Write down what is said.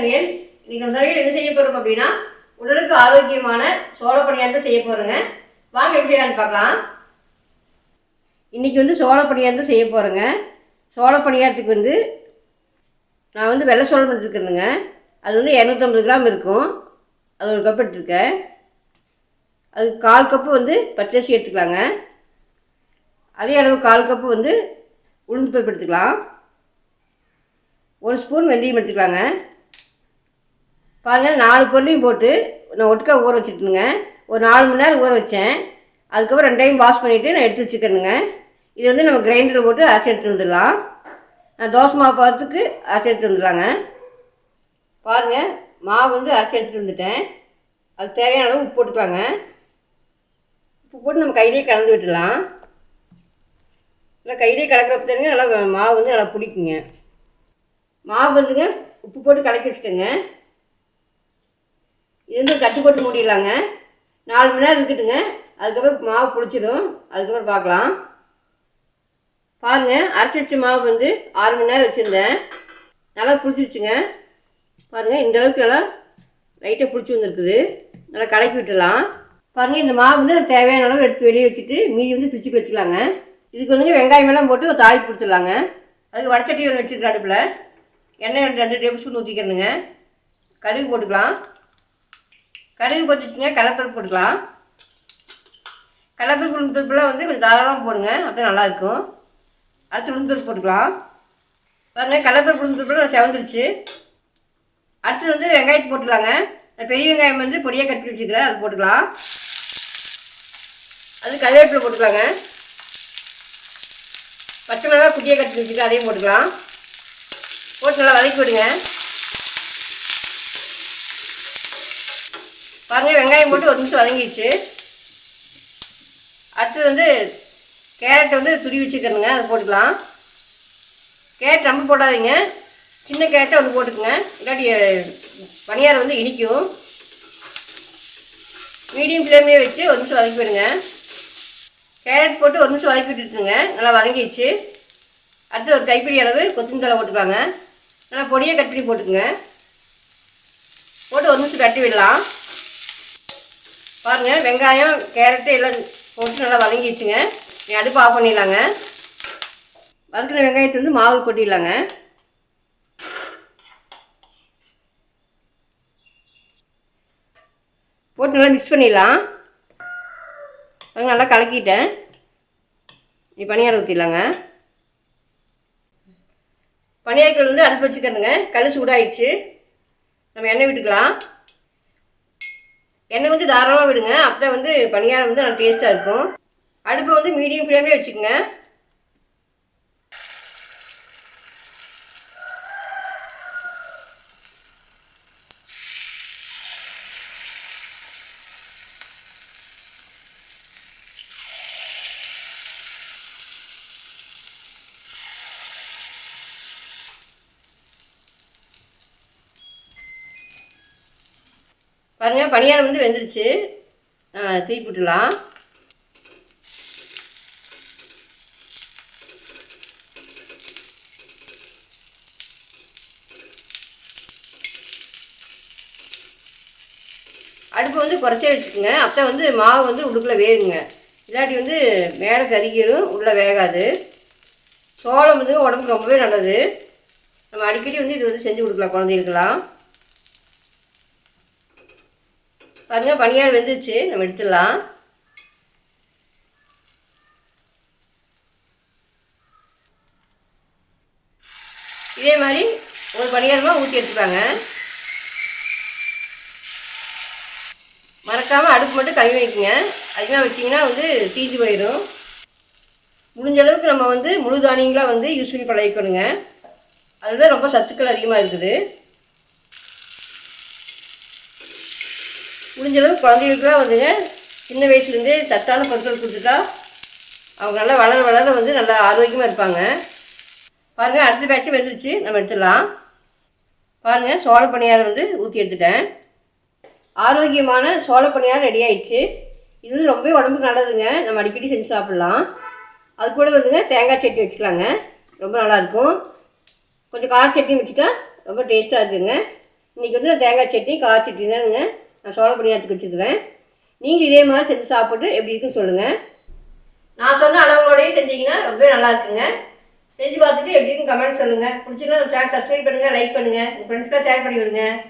சமையல். இன்னைக்கு நம்ம சமையல் எது செய்ய போகிறோம் அப்படின்னா உடலுக்கு ஆரோக்கியமான சோள பணியாரம் செய்ய போகிறோங்க. வாங்க எப்படி செய்யலான்னு பார்க்கலாம். இன்றைக்கி சோள பணியாரம் செய்ய போகிறேங்க. சோள பணியாரத்துக்கு நான் வெள்ளை சோளம் எடுத்துருக்கேனுங்க. அது 250 கிராம் இருக்கும். அது ஒரு கப் எடுத்துருக்கேன். அது 1/4 கப்பு பச்சரிசி எடுத்துக்கலாங்க. அதே அளவு 1/4 கப்பு உளுந்து பருப்பு எடுத்துக்கலாம். 1 ஸ்பூன் வெந்தயம் எடுத்துக்கலாங்க. பாருங்கள், 4 பொருளையும் போட்டு நான் ஒட்டுக்கா ஊற வச்சுட்டுங்க. ஒரு 4 மணி நேரம் ஊற வச்சேன். அதுக்கப்புறம் 2 டைம் வாஷ் பண்ணிவிட்டு நான் எடுத்து வச்சுக்கிறேனுங்க. இது நம்ம கிரைண்டரில் போட்டு அரைச்சி எடுத்து வந்துடலாம். நான் தோசை மாவு பார்த்துக்கு அரைச்சி எடுத்து வந்துடலாங்க. பாருங்கள், மாவு அரைச்சி எடுத்துகிட்டு வந்துட்டேன். அதுக்கு தேவையான அளவு உப்பு போட்டுக்கலாங்க. உப்பு போட்டு நம்ம கையிலே கலந்து விட்டுடலாம். இல்லை கையிலே கலக்கிறப்ப தெரியுங்க, நல்லா மாவு நல்லா பிடிக்குங்க. மாவு உப்பு போட்டு கலக்கி வச்சுட்டேங்க. இது கட்டு போட்டு மூடிடலாங்க. 4 மணி நேரம் இருக்கட்டுங்க. அதுக்கப்புறம் மாவு புளிச்சிடும். அதுக்கப்புறம் பார்க்கலாம். பாருங்கள், அரைச்சி வச்ச மாவு 6 மணி நேரம் வச்சுருந்தேன். நல்லா புளிச்சிருச்சுங்க. பாருங்கள், இந்த அளவுக்கு நல்லா லைட்டாக புளிச்சு வந்துருக்குது. நல்லா கலக்கி விட்டுடலாம். பாருங்கள், இந்த மாவு தேவையான அளவு எடுத்து வெளியே வச்சுட்டு மீதி பிச்சுக்கு வச்சுக்கலாங்க. இதுக்கு வெங்காயமெல்லாம் போட்டு ஒரு தாளிப்பு கொடுத்துடலாங்க. அதுக்கு வடச்சட்டி ஒன்று வச்சுருக்கேன். அடுப்பில் எண்ணெய் 2 டேபிள் ஸ்பூன் ஊற்றிக்கிறேனுங்க. கடுகு போட்டுக்கலாம். கடுகு கொதிச்சுங்க, கடலைப்பருப்பு போட்டுக்கலாம். கடலைப்பருப்பு உளுந்தப்பருப்புலாம் கொஞ்சம் தாராளமாக போடுங்க, அப்படியே நல்லாயிருக்கும். அடுத்து உளுந்தப்பருப்பு போட்டுக்கலாம். பாருங்கள், கடலைப்பருப்பு உளுந்தப்பருப்பு செவந்துருச்சு. அடுத்து வெங்காயத்தை போட்டுக்கலாங்க. பெரிய வெங்காயம் பொடியாக கட்டி வச்சுக்கிறேன், அது போட்டுக்கலாம். அது கருவேப்பிலை போட்டுக்கலாங்க. பச்சை மிளகாய் குட்டியாக கட்டி வச்சுக்கிறேன், அதையும் போட்டுக்கலாம். போட்டு நல்லா வதக்கி விடுங்க. பாருங்கள், வெங்காயம் போட்டு 1 நிமிஷம் வதங்கிடுச்சு. அடுத்து கேரட் துருவி வச்சுக்கிறேங்க, அது போட்டுக்கலாம். கேரட் ரொம்ப போடாதீங்க, சின்ன கேரட்டை போட்டுக்குங்க, இல்லாட்டி பணியாரம் இனிக்கும். மீடியம் ஃப்ளேம்லேயே வச்சு 1 நிமிஷம் வதக்கி விடுங்க. கேரட் போட்டு 1 நிமிஷம் வதக்கி விட்டுட்டுங்க, நல்லா வதங்கிடுச்சு. அடுத்து ஒரு கைப்பிடி அளவு கொத்தமல்லி தழை போட்டுக்கலாங்க. நல்லா பொடியாக கட் பண்ணி போட்டுக்குங்க. போட்டு 1 நிமிஷம் கட்டி விடலாம். பாருங்கள், வெங்காயம் கேரட்டு எல்லாம் போட்டு நல்லா வதங்கிடுச்சுங்க. நீ அடுப்பு ஆஃப் பண்ணிடலாங்க. வதக்கின வெங்காயத்தை மாவு கொட்டிடலாங்க. போட்டு நல்லா மிக்ஸ் பண்ணிடலாம். நல்லா கலக்கிட்டேன். நீ பணியாரம் ஊற்றிடலாங்க. பணியாரத்தில் அடுப்பு வச்சுக்கிறதுங்க. கல் சூடாயிடுச்சு. நம்ம எண்ணெய் விட்டுக்கலாம். எண்ணெய் தாராளமாக விடுங்க, அப்போ தான் பணியாரம் நல்லா டேஸ்ட்டாக இருக்கும். அடுப்பை மீடியம் ஃப்ளேம்லேயே வச்சுக்கோங்க. பாருங்கள், பணியாரம் வெந்துருச்சு. தீ போட்டுடலாம். அடுப்பு குறைச்சே வச்சுக்கோங்க, அப்போ மாவு உள்ளுக்குள்ளே வேகுங்க. இல்லாட்டி மேலே கறிக்கிடும், உள்ளே வேகாது. சோளம் உடம்புக்கு ரொம்பவே நல்லது. நம்ம அடிக்கடி இது செஞ்சு கொடுக்கலாம் குழந்தைகளுக்கெல்லாம். பாருங்கள், பணியாரம் வெந்துருச்சு. நம்ம எடுத்துடலாம். இதே மாதிரி ஒரு பணியாரமாக ஊற்றி எடுத்துக்காங்க. மறக்காமல் அடுப்பு மட்டும் கம்மி வைக்குங்க. அதிகமாக வச்சிங்கன்னா தீஞ்சு போயிடும். முடிஞ்ச அளவுக்கு நம்ம முழு தானியங்களாக யூஸ் பண்ணி பழகிக்கணுங்க. அதுதான் ரொம்ப சத்துக்கள் அதிகமாக இருக்குது. முடிஞ்சளவுக்கு குழந்தைகளுக்குலாம் சின்ன வயசுலேருந்தே சத்தான பொருட்கள் கொடுத்துட்டா அவங்க நல்லா வளர வளர நல்லா ஆரோக்கியமாக இருப்பாங்க. பாருங்கள், அடுத்த பேட்சு வெந்துருச்சு. நம்ம எடுத்துடலாம். பாருங்கள், சோள பணியாரம் ஊற்றி எடுத்துட்டேன். ஆரோக்கியமான சோள பணியாரம் ரெடி ஆயிடுச்சு. இது ரொம்ப உடம்புக்கு நல்லதுங்க. நம்ம அடிக்கடி செஞ்சு சாப்பிட்லாம். அது கூட தேங்காய் சட்னி வச்சுக்கலாங்க, ரொம்ப நல்லாயிருக்கும். கொஞ்சம் கார சட்னி வச்சுட்டா ரொம்ப டேஸ்ட்டாக இருக்குங்க. இன்றைக்கி வந்து நான் தேங்காய் சட்னி காய் சட்னி தானுங்க நான் சோள பணியாரத்துக்கு வச்சுக்கிறேன். நீங்கள் இதே மாதிரி செஞ்சு சாப்பிட்டு எப்படி இருக்குன்னு சொல்லுங்கள். நான் சொன்ன அளவுகளோடையே செஞ்சீங்கன்னா ரொம்பவே நல்லா இருக்குங்க. செஞ்சு பார்த்துட்டு எப்படி இருக்குன்னு கமெண்ட் சொல்லுங்கள். பிடிச்சிருந்தா நம்ம சேனல் சப்ஸ்கிரைப் பண்ணுங்கள், லைக் பண்ணுங்கள், உங்கள் ஃப்ரெண்ட்ஸ்க்கெலாம் ஷேர் பண்ணி விடுங்க.